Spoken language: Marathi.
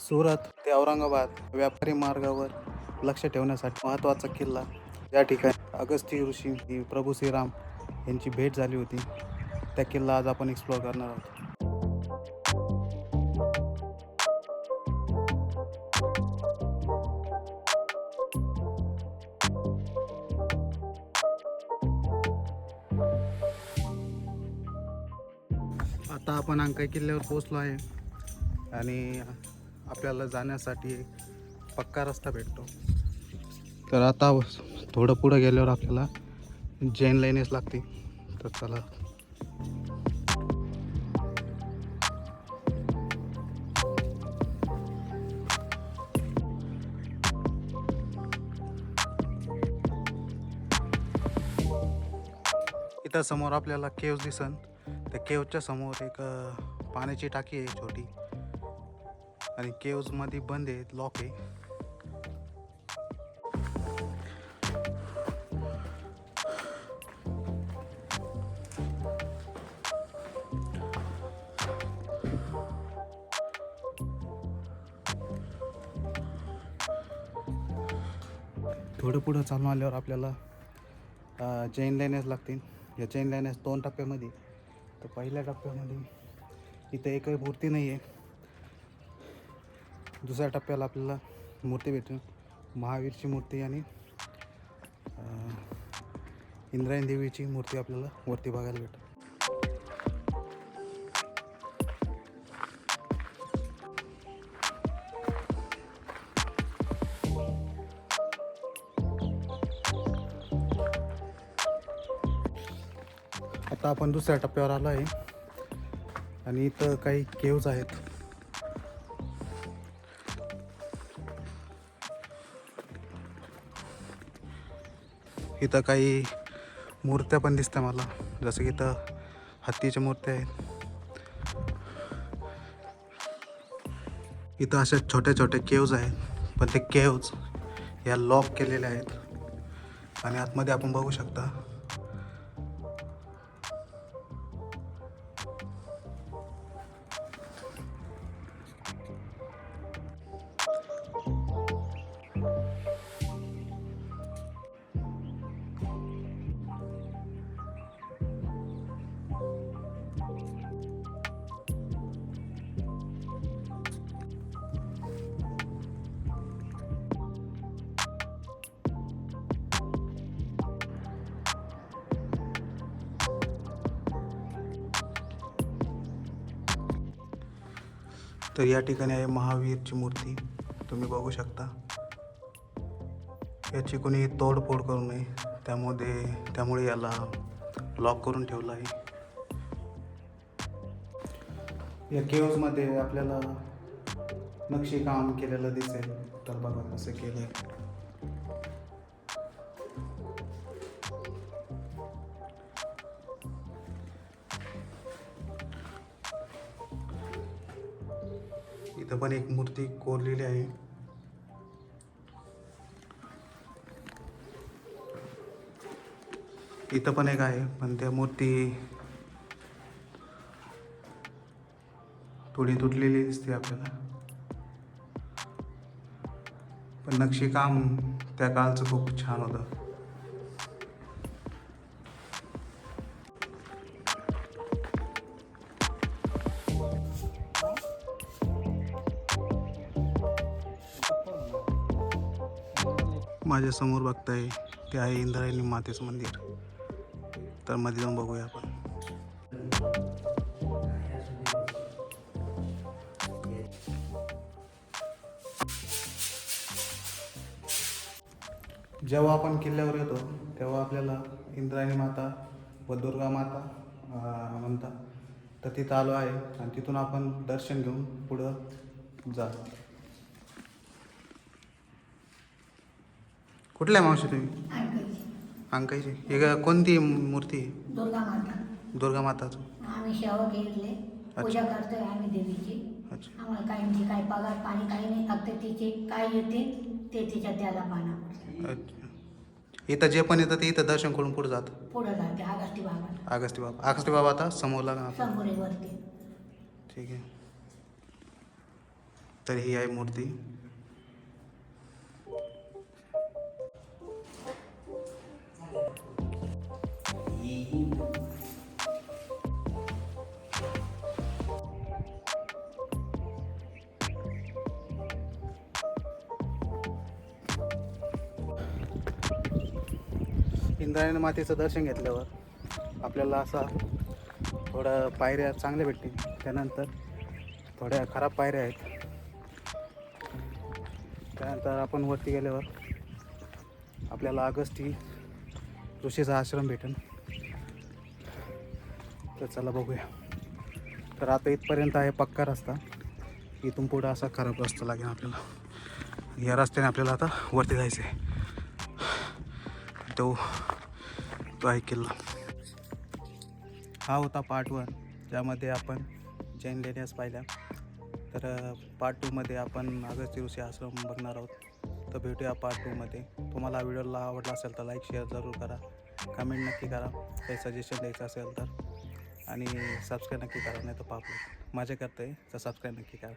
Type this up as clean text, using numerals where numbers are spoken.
सुरत ते औरंगाबाद व्यापारी मार्गावर लक्ष ठेवण्यासाठी महत्त्वाचा किल्ला या ठिकाणी अगस्त्य ऋषी प्रभू श्रीराम यांची भेट झाली होती. त्या किल्ला आज आपण एक्सप्लोअर करणार आहोत. आता आपण अंकाई किल्ल्यावर पोहोचलो आहे आणि आपल्याला जाण्यासाठी पक्का रस्ता भेटतो. तर आता थोडं पुढं गेल्यावर आपल्याला जैन लाईनेस लागते. तर चला. इथं समोर आपल्याला केव्ज दिसन. त्या केव्जच्या समोर एक पाण्याची टाकी आहे छोटी आणि केव्ज मध्ये बंद आहे, लॉक आहे. थोडं पुढं चालून आल्यावर आपल्याला चेन लाईनेस लागतील. या चेन लाईनेस 2 टप्प्यामध्ये. तर पहिल्या टप्प्यामध्ये इथं एकही मूर्ती नाही आहे. दुसऱ्या टप्प्याला आपल्याला मूर्ती भेटेल, महावीरची मूर्ती आणि इंद्रायणी देवीची मूर्ती आपल्याला वरती बघायला भेटेल. आता आपण दुसऱ्या टप्प्यावर आलो आहे आणि इथं काही केव्ज आहेत. इथं काही मूर्त्या पण दिसत्या मला, जसं की इथं हत्तीच्या मूर्त्या आहेत. इथं अशा छोट्या छोट्या केव्ज आहेत, पण ते केव्ज या लॉक केलेल्या आहेत आणि आतमध्ये आपण बघू शकता तर या ठिकाणी आहे महावीरची मूर्ती, तुम्ही बघू शकता. याची कोणी तोडफोड करू नये, त्यामुळे याला लॉक करून ठेवलं आहे. या केव्जमध्ये आपल्याला नक्षीकाम केलेलं दिसेल. तर बघा कसं केलं आहे. इथं पण एक मूर्ती कोरलेली आहे. इथं पण एक आहे, पण त्या मूर्ती थोडी तुटलेली दिसते आपल्याला. पण नक्षीकाम त्या काळचं खूप छान होतं. माझ्या समोर बघताय ते आहे इंद्रायणी मातेचं मंदिर. तर मध्ये जाऊन बघूया आपण. जेव्हा आपण किल्ल्यावर येतो तेव्हा आपल्याला इंद्रायणी माता व दुर्गा माता म्हणतात. तर तिथं आलो आहे आणि तिथून आपण दर्शन घेऊन पुढं जा. कुठल्या मावशी तुम्ही? अंकाईची. हे कोणती मूर्ती? दुर्गा माता. दुर्गा माताचं. आम्ही सेवा घेतले, पूजा करतोय आम्ही देवीची. आम्हाला काहींची काय पगार पाणी काही नाही, फक्त तिचे काय येते ते तिच्या त्याला पाना. अच्छा. इथं जे पण येतं ते इथं दर्शन करून पुढे जातं. पुढे जाते अगस्ती बाबा. अगस्ती बाबा आता समोरला का? समोरेवरती. ठीक आहे. तर ही आहे मूर्ती. इंद्रायणी मातेचं दर्शन घेतल्यावर आपल्याला असा थोडं पायऱ्या चांगल्या भेटतील. त्यानंतर थोड्या खराब पायऱ्या आहेत. त्यानंतर आपण वरती गेल्यावर आपल्याला अगस्ती ऋषीचा आश्रम भेटेल. तर चला बघूया. तर आता इथपर्यंत आहे पक्का रस्ता. इथून पुढं असा खराब रस्ता लागेल आपल्याला. या रस्त्याने आपल्याला आता वरती जायचं आहे. तो आहे किल्ला. हा होता पार्ट 1, ज्यामध्ये आपण जैन लेण्यास पाहिल्या. तर पार्ट 2मध्ये आपण अगस्ती ऋषी आश्रम बघणार आहोत. तर भेटूया पार्ट 2मध्ये. तुम्हाला व्हिडिओला आवडला असेल तर लाईक शेअर जरूर करा, कमेंट नक्की करा, काही सजेशन द्यायचं असेल तर, आणि सबस्क्राईब नक्की करा. नाही तर पाप माझ्या करता तर सबस्क्राईब नक्की करा.